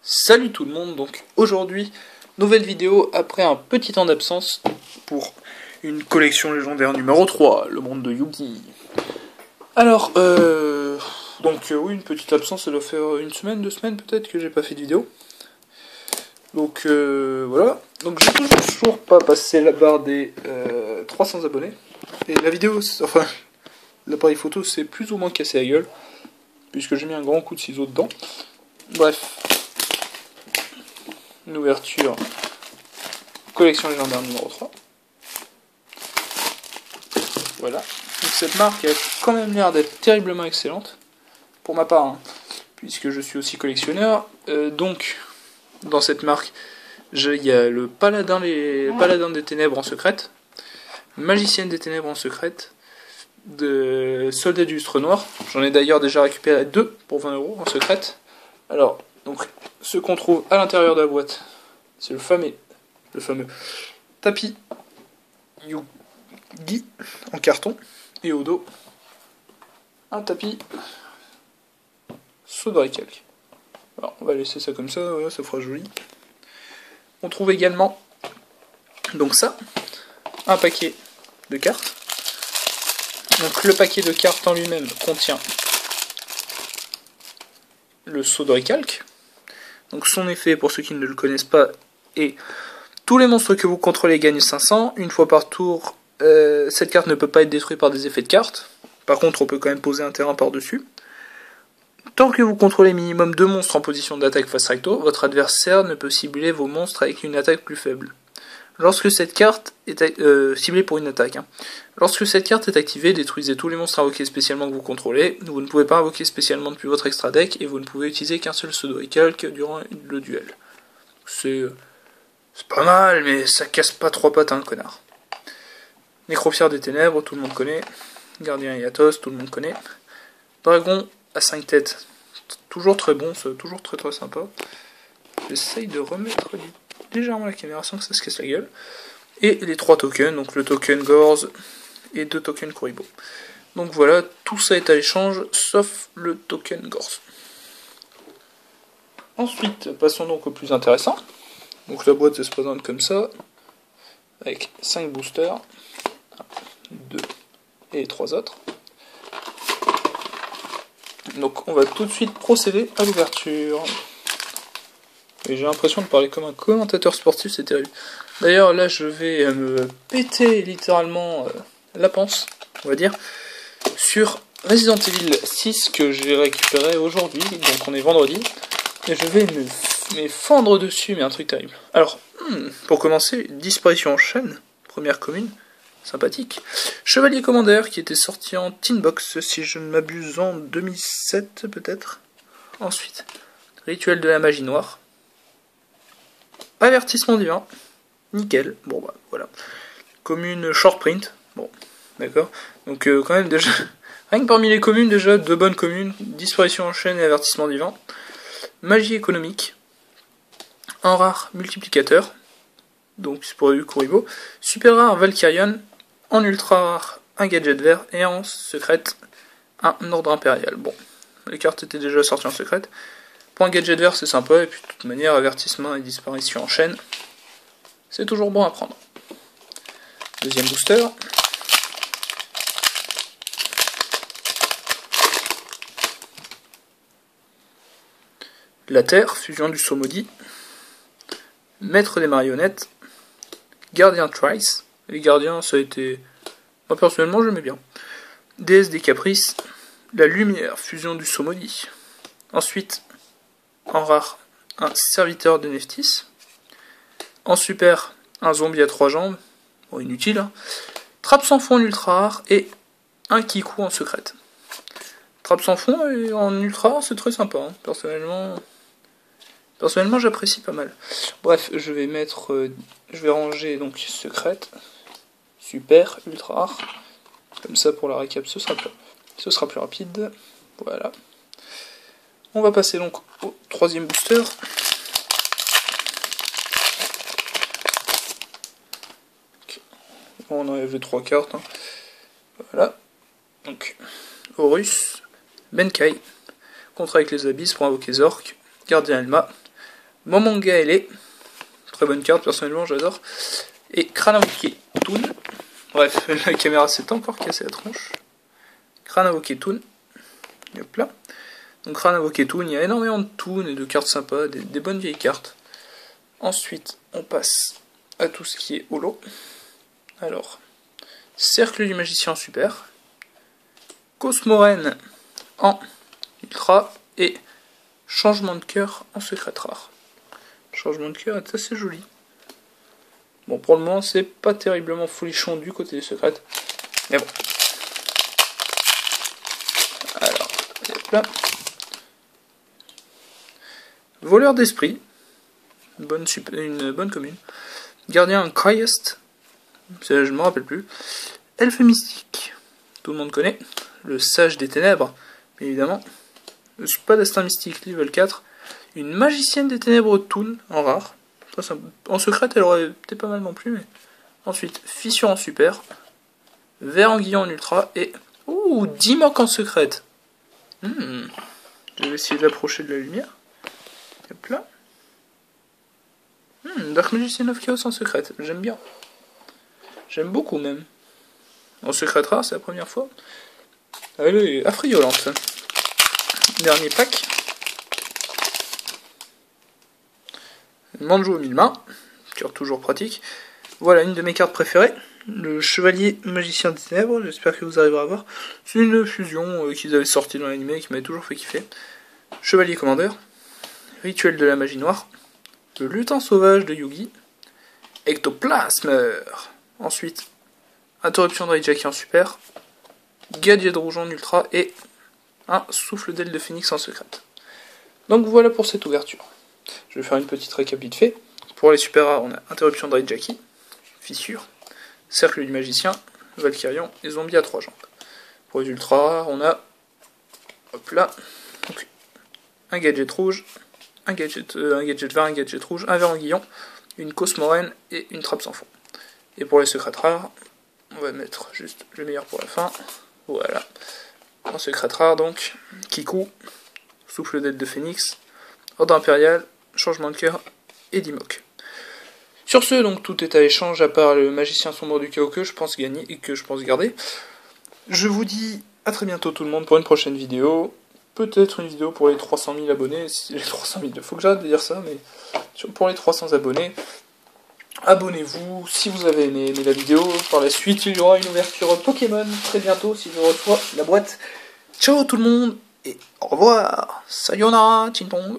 Salut tout le monde, donc aujourd'hui, nouvelle vidéo après un petit temps d'absence pour une collection légendaire numéro 3, le monde de Yu-Gi. Alors, oui, une petite absence, ça doit faire une semaine, 2 semaines peut-être que j'ai pas fait de vidéo. Donc voilà, donc j'ai toujours pas passé la barre des 300 abonnés. Et la vidéo, enfin, l'appareil photo s'est plus ou moins cassé la gueule, puisque j'ai mis un grand coup de ciseau dedans. Bref. Une ouverture collection légendaire numéro 3. Voilà. Donc cette marque a quand même l'air d'être terriblement excellente, pour ma part, hein, puisque je suis aussi collectionneur. Donc, dans cette marque, il y a le paladin des ténèbres en secrète, magicienne des ténèbres en secrète, de soldat du lustre noir. J'en ai d'ailleurs déjà récupéré 2 pour 20 € en secrète. Alors, donc, ce qu'on trouve à l'intérieur de la boîte, c'est le fameux tapis Yu-Gi en carton, et au dos, un tapis Sodori Calque. Alors, on va laisser ça comme ça, voilà, ça fera joli. On trouve également, donc ça, un paquet de cartes. Donc le paquet de cartes en lui-même contient le Sodori Calque. Donc son effet, pour ceux qui ne le connaissent pas, est tous les monstres que vous contrôlez gagnent 500. Une fois par tour, cette carte ne peut pas être détruite par des effets de carte. Par contre, on peut quand même poser un terrain par-dessus. Tant que vous contrôlez minimum 2 monstres en position d'attaque face recto, votre adversaire ne peut cibler vos monstres avec une attaque plus faible. Lorsque cette carte est ciblée pour une attaque. Lorsque cette carte est activée, détruisez tous les monstres invoqués spécialement que vous contrôlez. Vous ne pouvez pas invoquer spécialement depuis votre extra deck et vous ne pouvez utiliser qu'un seul Sodori Calque durant le duel. C'est pas mal, mais ça casse pas 3 pattes à un connard. Nécropierre des ténèbres, tout le monde connaît. Gardien Yatos, tout le monde connaît. Dragon à 5 têtes, toujours très bon, c'est toujours très très sympa. J'essaye de remettre légèrement la caméra sans que ça se casse la gueule. Et les 3 tokens, donc le token Gorz et 2 tokens Kuribo. Donc voilà, tout ça est à l'échange, sauf le token Gorz. Ensuite, passons donc au plus intéressant. Donc la boîte se présente comme ça, avec 5 boosters, 2 et les 3 autres. Donc on va tout de suite procéder à l'ouverture. Et j'ai l'impression de parler comme un commentateur sportif, c'est terrible. D'ailleurs là je vais me péter littéralement la panse, on va dire, sur Resident Evil 6 que j'ai récupéré aujourd'hui, donc on est vendredi. Et je vais me fendre dessus, mais un truc terrible. Alors, pour commencer, disparition en chaîne, première commune, sympathique. Chevalier Commander, qui était sorti en Teen Box, si je ne m'abuse, en 2007 peut-être. Ensuite, Rituel de la magie noire. Avertissement divin, nickel, bon bah voilà. Commune short print, bon, d'accord. Donc quand même déjà, rien que parmi les communes déjà, 2 bonnes communes, disparition en chaîne et avertissement divin. Magie économique, en rare multiplicateur, donc c'est pour du Kuribo, super rare Valkyrian, en ultra rare un gadget vert, et en secrète un ordre impérial. Bon, les cartes étaient déjà sorties en secrète. Pour un gadget vert c'est sympa, et puis de toute manière avertissement et disparition en chaîne, c'est toujours bon à prendre. Deuxième booster. La Terre, fusion du saut maudit, Maître des marionnettes, Gardien Trice, les gardiens ça a été... Moi personnellement j'aimais bien. Déesse des caprices, la lumière, fusion du saut maudit. Ensuite, en rare, un serviteur de Nephthys. En super, un zombie à 3 jambes, bon inutile, hein. Trappe sans fond en ultra rare et un Kiku en secrète. Trappe sans fond et en ultra rare c'est très sympa, hein. Personnellement, j'apprécie pas mal. Bref, je vais ranger donc secrète, super, ultra rare. Comme ça, pour la récap, ce sera plus rapide. Voilà. On va passer donc au 3e booster. Okay. Bon, on enlève les 3 cartes. Hein. Voilà. Donc, Horus, Benkai, contre avec les abysses pour invoquer Zork, Gardien Elma, Momanga LA, très bonne carte, personnellement, j'adore. Et Kranawoke Toon. Bref, la caméra s'est encore cassée la tronche. Kranawoke Toon. Hop là. Donc Kranawoke Toon, il y a énormément de toons et de cartes sympas, des bonnes vieilles cartes. Ensuite, on passe à tout ce qui est holo. Alors, Cercle du Magicien en super. Cosmoren en ultra. Et Changement de cœur en secret rare. Changement de cœur est assez joli. Bon, pour le moment, c'est pas terriblement folichon du côté des secrètes. Mais bon. Alors, hop là. Voleur d'esprit. Une bonne commune. Gardien Cryest. Je ne me rappelle plus. Elfe mystique. Tout le monde connaît. Le sage des ténèbres, bien évidemment. Le spadastin mystique, level 4. Une magicienne des ténèbres Toon en rare. En secrète, elle aurait été pas mal non plus. Mais... Ensuite, fissure en super. Ver anguillon en ultra. Et. Ouh, Dimok en secrète. Je vais essayer de l'approcher de la lumière. Hop là. Dark Magician of Chaos en secrète. J'aime bien. J'aime beaucoup même. En secrète rare, c'est la première fois. Elle est affriolante. Dernier pack. Manjo aux 1000 mains. Cœur toujours pratique. Voilà une de mes cartes préférées. Le Chevalier Magicien des Ténèbres. J'espère que vous arriverez à voir. C'est une fusion qu'ils avaient sortie dans l'anime qui m'avait toujours fait kiffer. Chevalier Commandeur. Rituel de la magie noire. Le lutin sauvage de Yugi. Ectoplasmeur. Ensuite, interruption de Raijaki en super. Gadget rouge en ultra. Et un souffle d'aile de phénix en secrète. Donc voilà pour cette ouverture. Je vais faire une petite récap vite fait. Pour les super rares, on a interruption de Raijaki, fissure, cercle du magicien, Valkyrion et zombie à 3 jambes. Pour les ultra rares, on a hop là, donc, un gadget rouge, un gadget vert, un gadget rouge, un ver anguillon, une cosmoren et une trappe sans fond. Et pour les secrets rares, on va mettre juste le meilleur pour la fin. Voilà. En secret rare donc, Kiku, souffle d'aile de phénix, ordre impérial, changement de cœur et Dimok. Sur ce, donc tout est à échange à part le magicien sombre du chaos que je pense gagner et que je pense garder. Je vous dis à très bientôt tout le monde pour une prochaine vidéo. Peut-être une vidéo pour les 300 000 abonnés. Les 300 000, il faut que j'arrête de dire ça, mais pour les 300 abonnés, abonnez-vous si vous avez aimé la vidéo. Par la suite, il y aura une ouverture Pokémon très bientôt si je reçois la boîte. Ciao tout le monde et au revoir. Sayonara, Tintong.